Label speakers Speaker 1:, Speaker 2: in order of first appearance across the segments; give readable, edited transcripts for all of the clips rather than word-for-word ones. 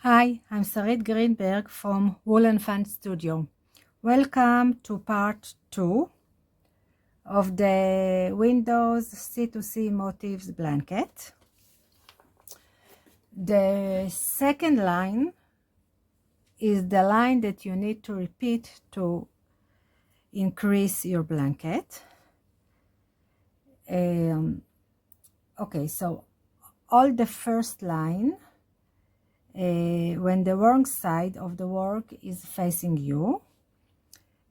Speaker 1: Hi, I'm Sarit Greenberg from Wool and Fun Studio. Welcome to part 2 of the Windows C2C Motifs blanket. The second line is the line that you need to repeat to increase your blanket. Okay, so all the first line, when the wrong side of the work is facing you,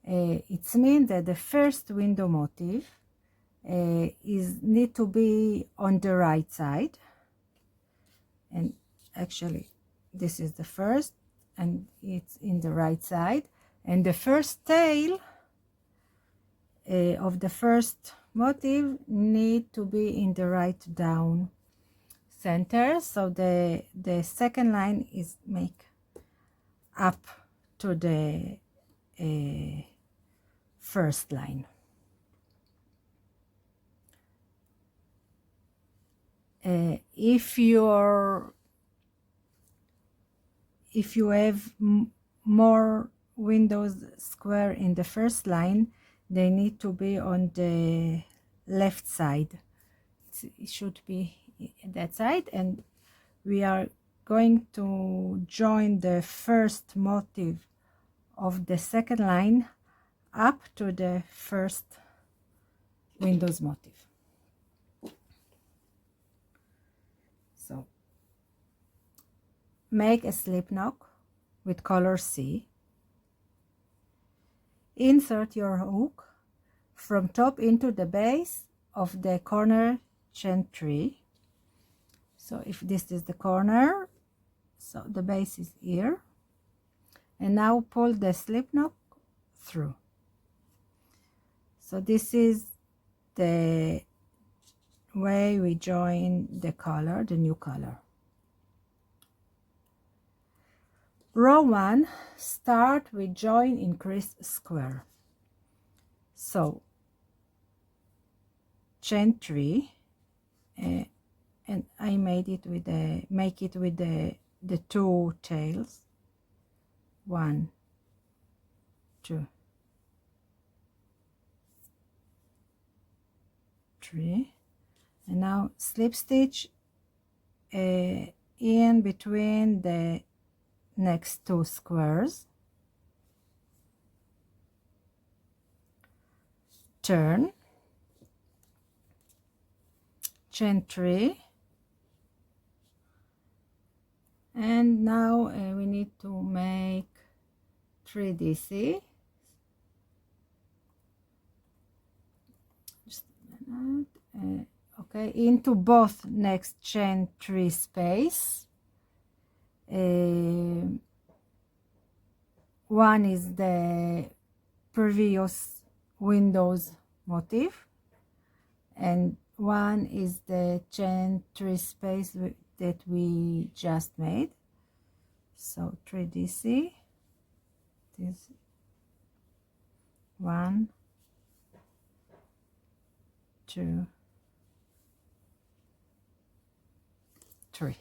Speaker 1: it means that the first window motif need to be on the right side, and actually this is the first and it's in the right side, and the first tail of the first motif need to be in the right down center. So the second line is make up to the first line. If you have more windows square in the first line, they need to be on the left side. It should be that side, and we are going to join the first motif of the second line up to the first windows motif. So make a slip knot with color C. Insert your hook from top into the base of the corner chain 3. So if this is the corner, so the base is here, and now pull the slip knot through. So this is the way we join the color, the new color. Row 1, start with join increase square. So chain 3, and I made it with make it with the two tails. 1, 2, 3, and now slip stitch in between the next two squares, turn, chain 3, and now we need to make 3 DC. Just a minute. Okay, into both next chain 3 space. One is the previous windows motif, and one is the chain 3 space that we just made. So 3 DC, this 1, 2, 3.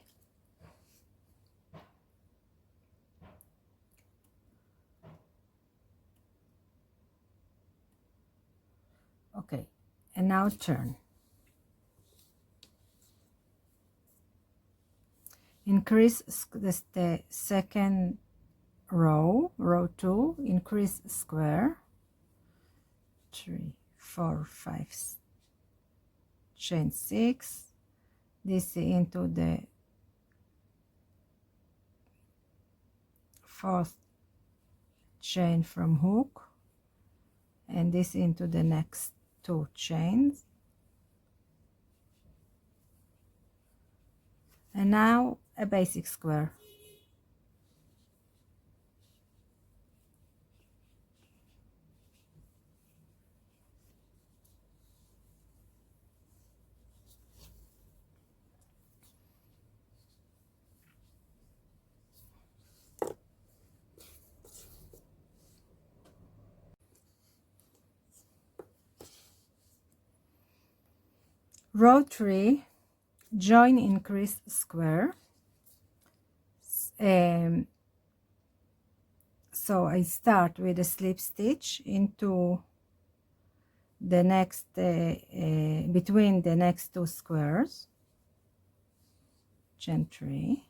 Speaker 1: Okay, and now turn. Increase the second row, row 2, increase square, 3, 4, 5, chain 6, this into the fourth chain from hook, and this into the next 2 chains. And now a basic square. Row 3, join increase square. So I start with a slip stitch into the next between the next two squares, chain 3,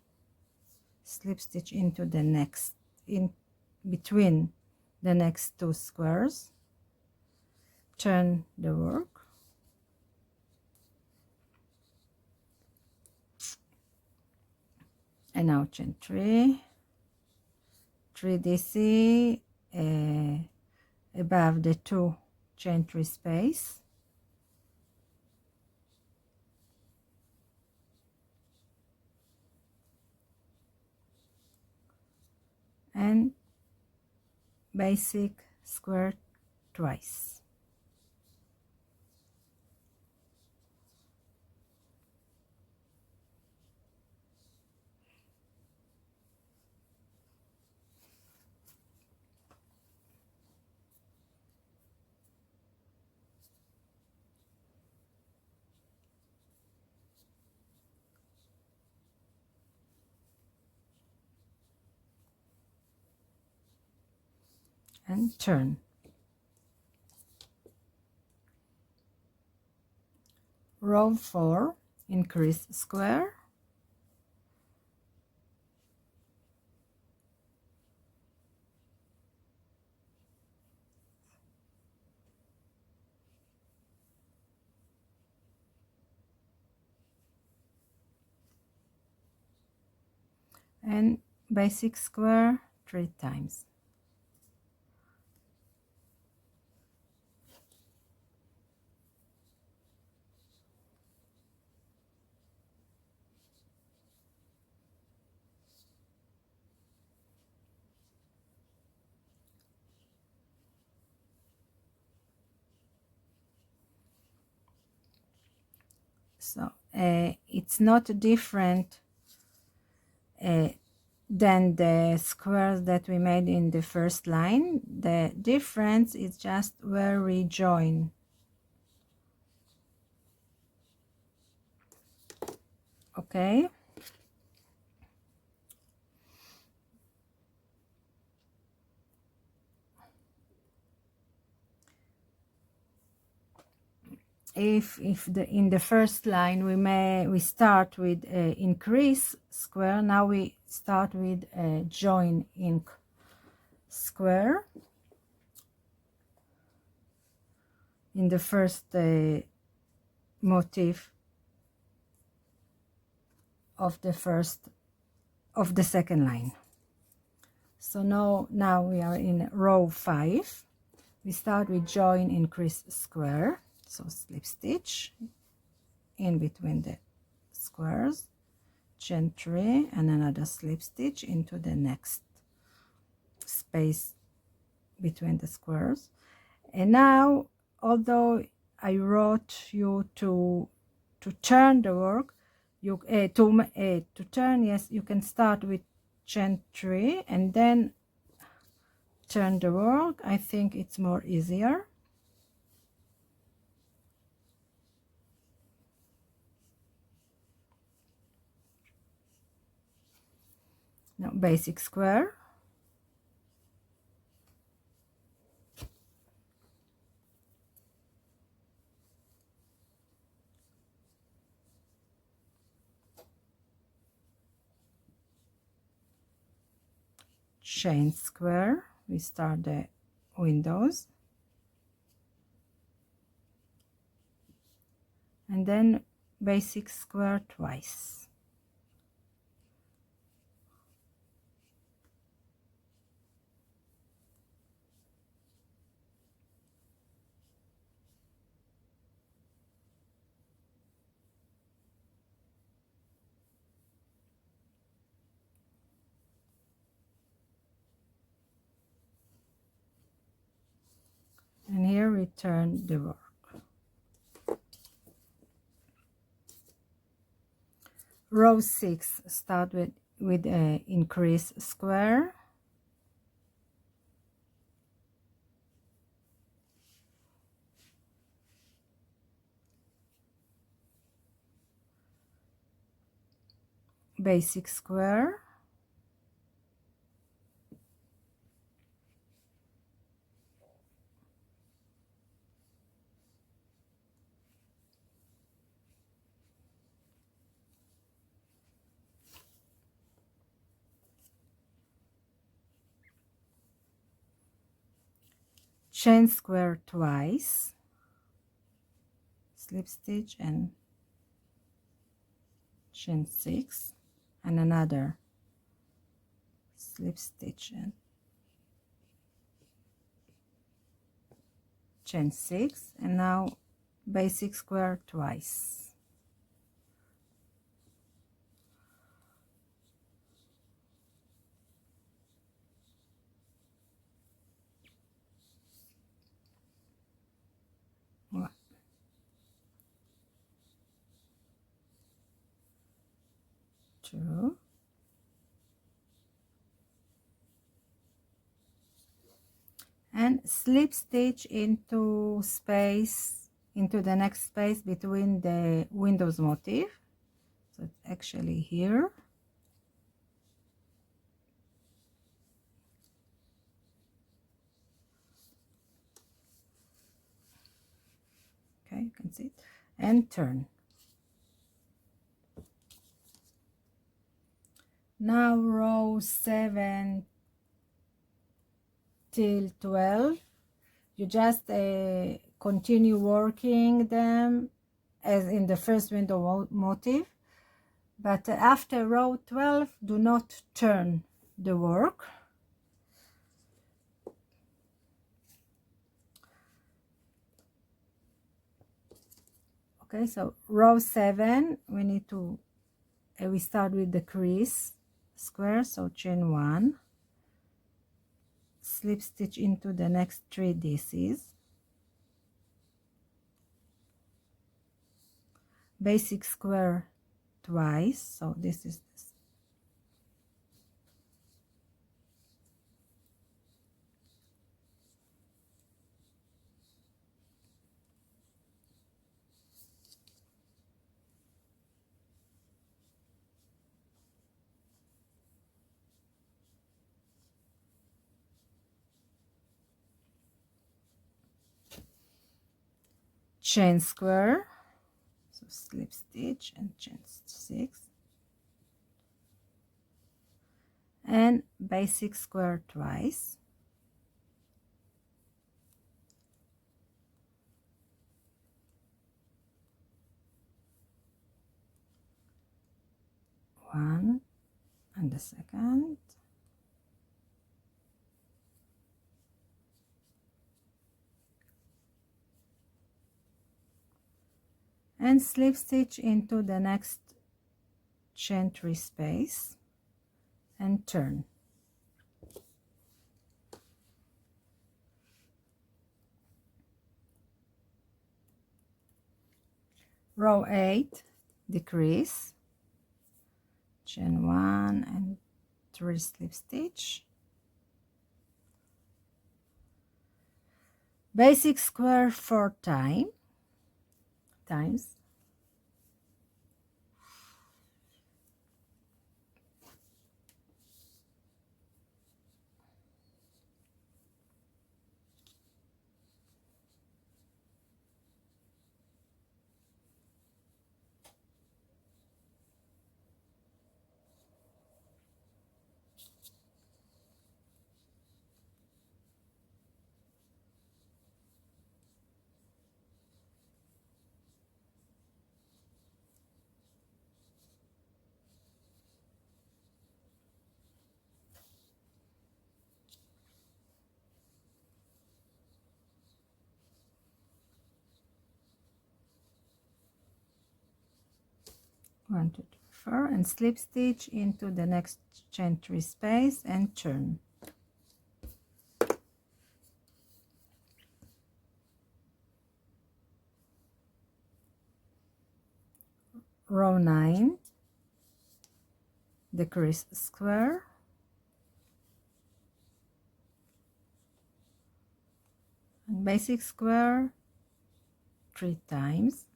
Speaker 1: slip stitch into the next, in between the next two squares, turn the work, and now chain 3, 3 DC above the 2 chain 3 space, and basic square twice. And turn. Row 4, increase square, and basic square 3 times. So it's not different than the squares that we made in the first line. The difference is just where we join. Okay, if in the first line we start with increase square, now we start with join in square in the first motif of the second line. So now we are in row 5. We start with join increase square, so slip stitch in between the squares, chain 3, and another slip stitch into the next space between the squares. And now, although I wrote you to turn the work, you to turn, yes, you can start with chain 3 and then turn the work. I think it's more easier. Now basic square, chain square, we start the windows, and then basic square twice. And here we turn the work. Row 6, start with a increase square, basic square, chain square twice, slip stitch and chain 6, and another slip stitch and chain 6, and now basic square twice. One, 2, and slip stitch into the next space between the windows motif. So it's actually here. Okay, you can see it, and turn. Now row 7 till 12, you just continue working them as in the first window motif, but after row 12 do not turn the work. Okay, so row 7 we need to we start with the crease square, so chain 1, slip stitch into the next 3 DCs, basic square twice, so this is this. Chain square, so slip stitch and chain 6, and basic square twice, one and the second, and slip stitch into the next chain 3 space and turn. Row 8, decrease, chain 1 and 3 slip stitch, basic square 4 times, 1 2 3 4, and slip stitch into the next chain 3 space and turn. Row 9, decrease square, and basic square 3 times,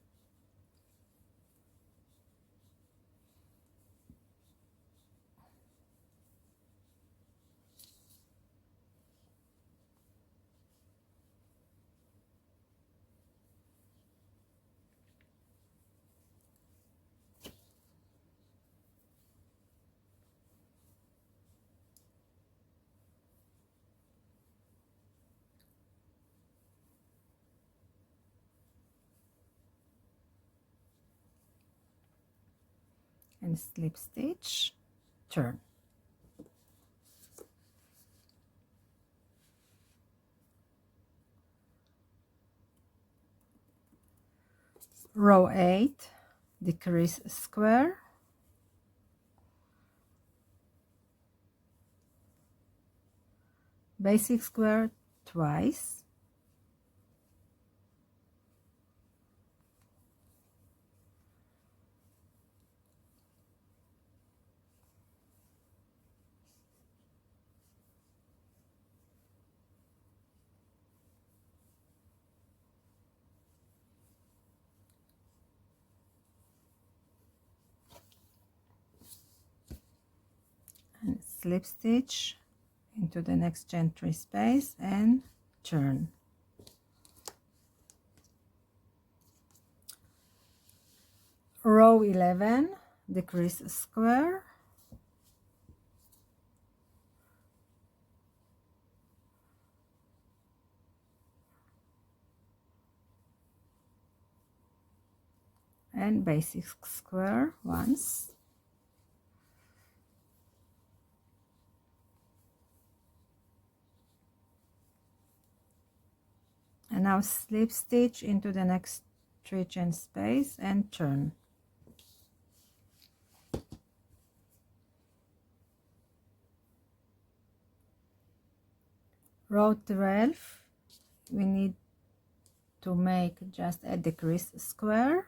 Speaker 1: and slip stitch, turn. Row 8, decrease square, basic square twice, and slip stitch into the next gentry space and turn. Row 11, decrease square, and basic square once, and now slip stitch into the next 3 chain space and turn. Row 12, we need to make just a decrease square,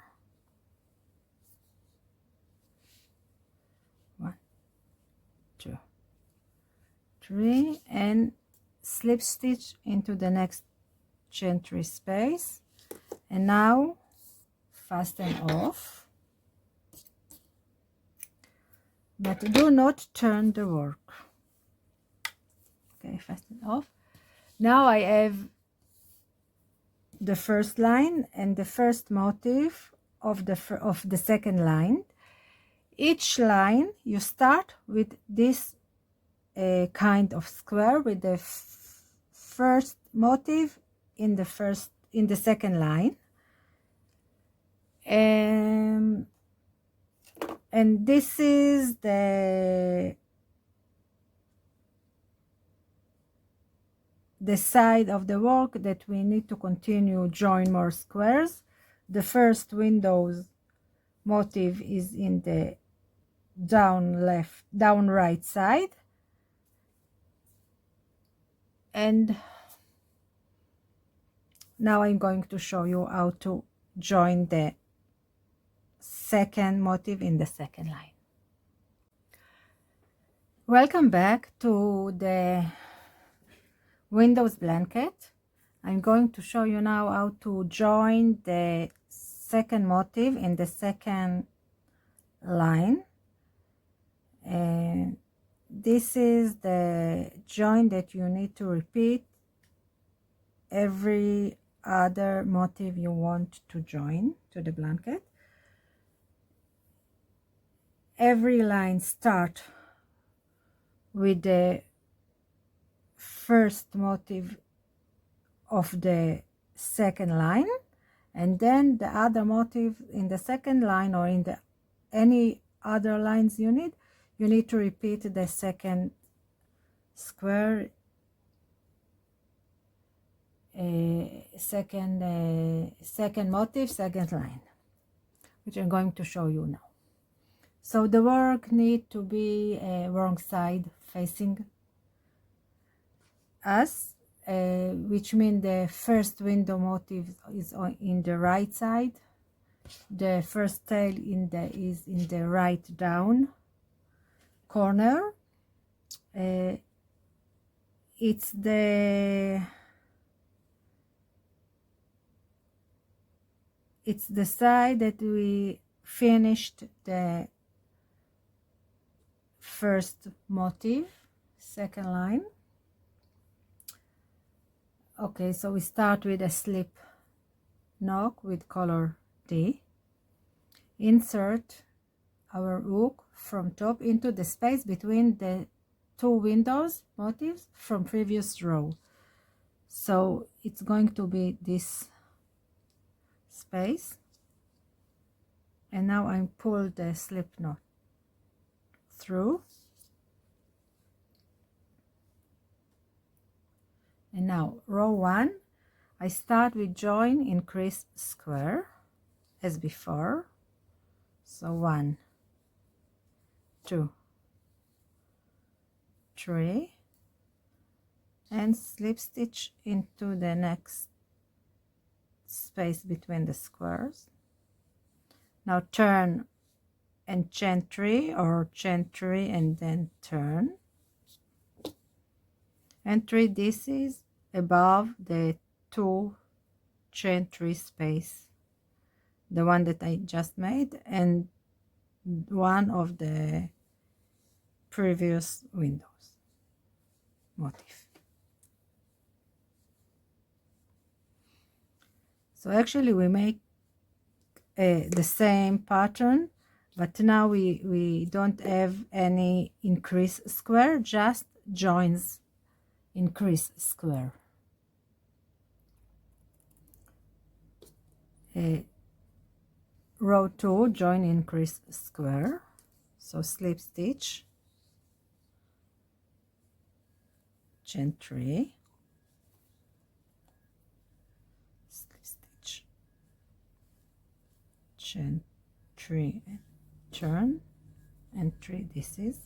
Speaker 1: 1, 2, 3, and slip stitch into the next gentry space, and now fasten off, but do not turn the work. Okay, fasten off. Now I have the first line and the first motif of the second line. Each line you start with this kind of square with the first motif in the second line, and this is the side of the work that we need to continue join more squares. The first window's motif is in the down right side, and now I'm going to show you how to join the second motif in the second line. Welcome back to the Windows blanket. I'm going to show you now how to join the second motif in the second line. And this is the join that you need to repeat every other motif you want to join to the blanket. Every line start with the first motif of the second line, and then the other motif in the second line or in the any other lines you need to repeat the second square, second motif, second line, which I'm going to show you now. So the work need to be wrong side facing us, which means the first window motif is in the right side, the first tail is in the right down corner. It's the side that we finished the first motif, second line. Okay, so we start with a slip knot with color D. Insert our hook from top into the space between the two windows motifs from previous row. So it's going to be this space, and now I pull the slip knot through. And now row 1, I start with join, increase, square as before. So 1, 2, 3, and slip stitch into the next space between the squares. Now turn and chain 3, or chain 3 and then turn, and 3 this is above the 2 chain 3 space, the one that I just made and one of the previous windows motif. So actually we make the same pattern, but now we don't have any increase square, just joins increase square. Row 2, join increase square, so slip stitch, chain 3, slip stitch, chain 3 and turn, and 3 this is,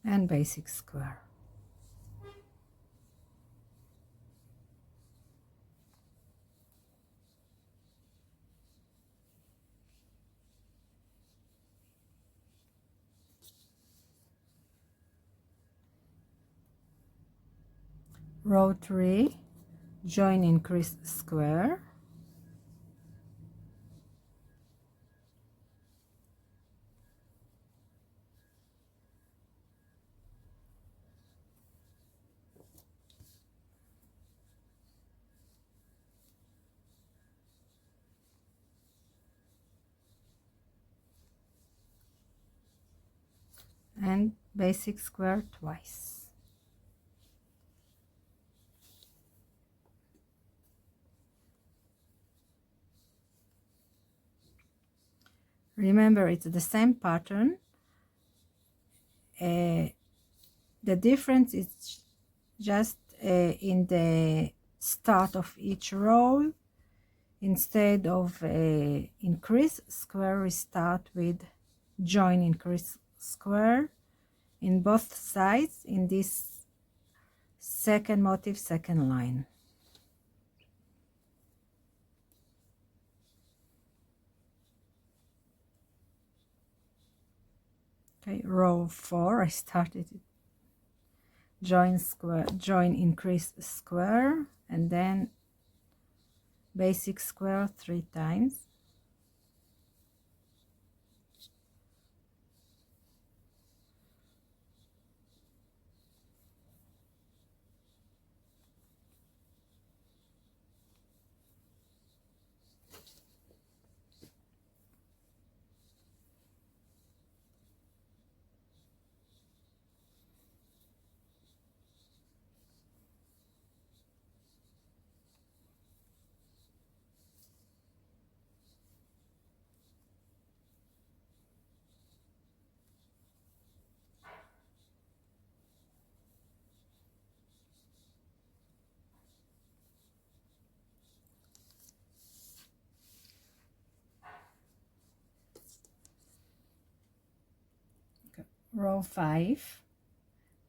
Speaker 1: and basic square. Row 3, join increase square, and basic square twice. Remember, it's the same pattern. The difference is just in the start of each row. Instead of increase square, we start with join increase square in both sides in this second motif, second line. Okay, row 4, I started it. Join square, join increase square, and then basic square 3 times. Row 5,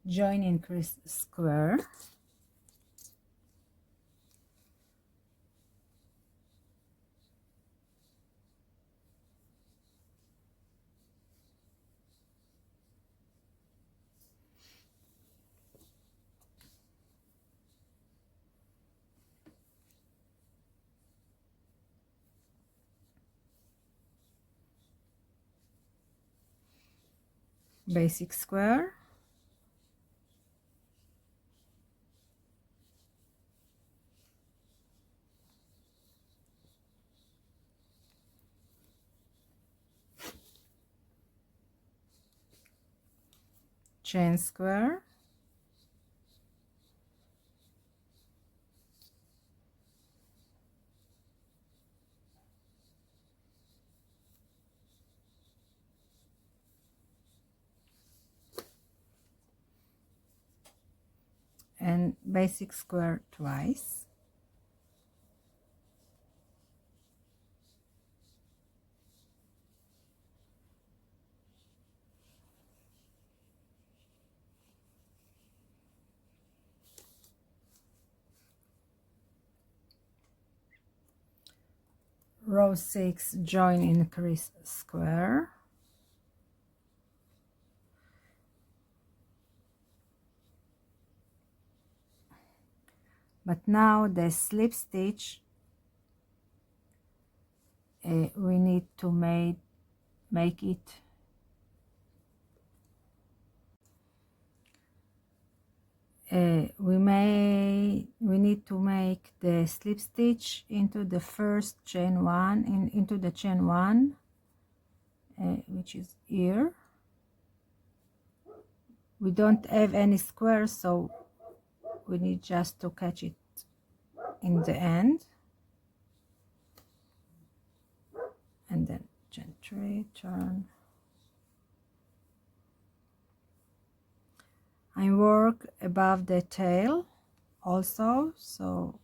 Speaker 1: join increase square, basic square, chain square, and basic square twice. Row 6, join, increase square. But now the slip stitch, we need to make it we need to make the slip stitch into the first chain one, into the chain one, which is here. We don't have any squares, so we need just to catch it in the end, and then gently turn. I work above the tail also, so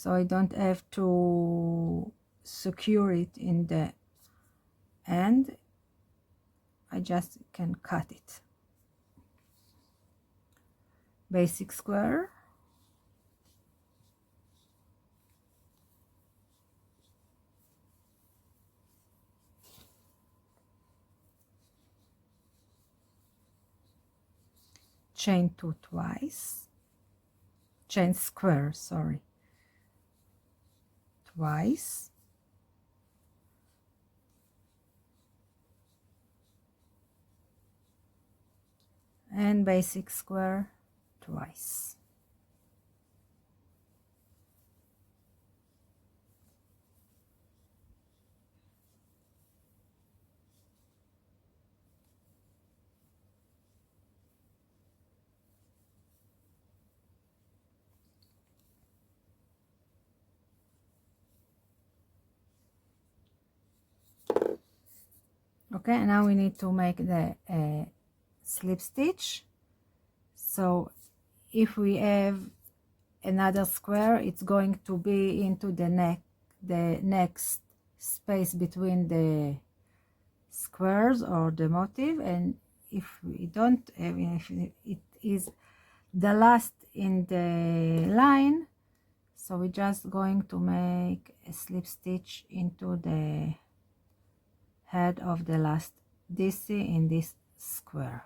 Speaker 1: I don't have to secure it in the end. I just can cut it. Basic square, chain 2 twice, chain square, sorry, twice, and basic square twice. Okay, now we need to make the slip stitch. So if we have another square, it's going to be into the next space between the squares or the motif, and if we don't have, if it is the last in the line, so we're just going to make a slip stitch into the head of the last DC in this square.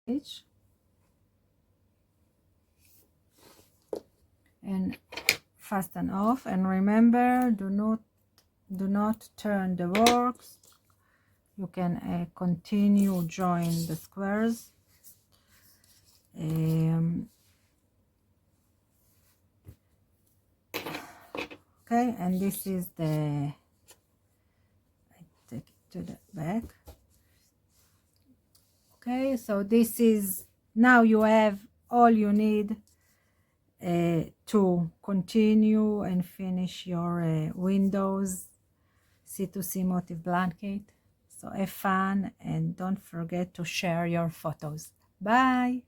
Speaker 1: stitch and fasten off, and remember, do not turn the works. You can continue drawing the squares. Okay, and this is the, I take it to the back. Okay, so this is, now you have all you need to continue and finish your windows C2C Motif blanket. So have fun and don't forget to share your photos. Bye!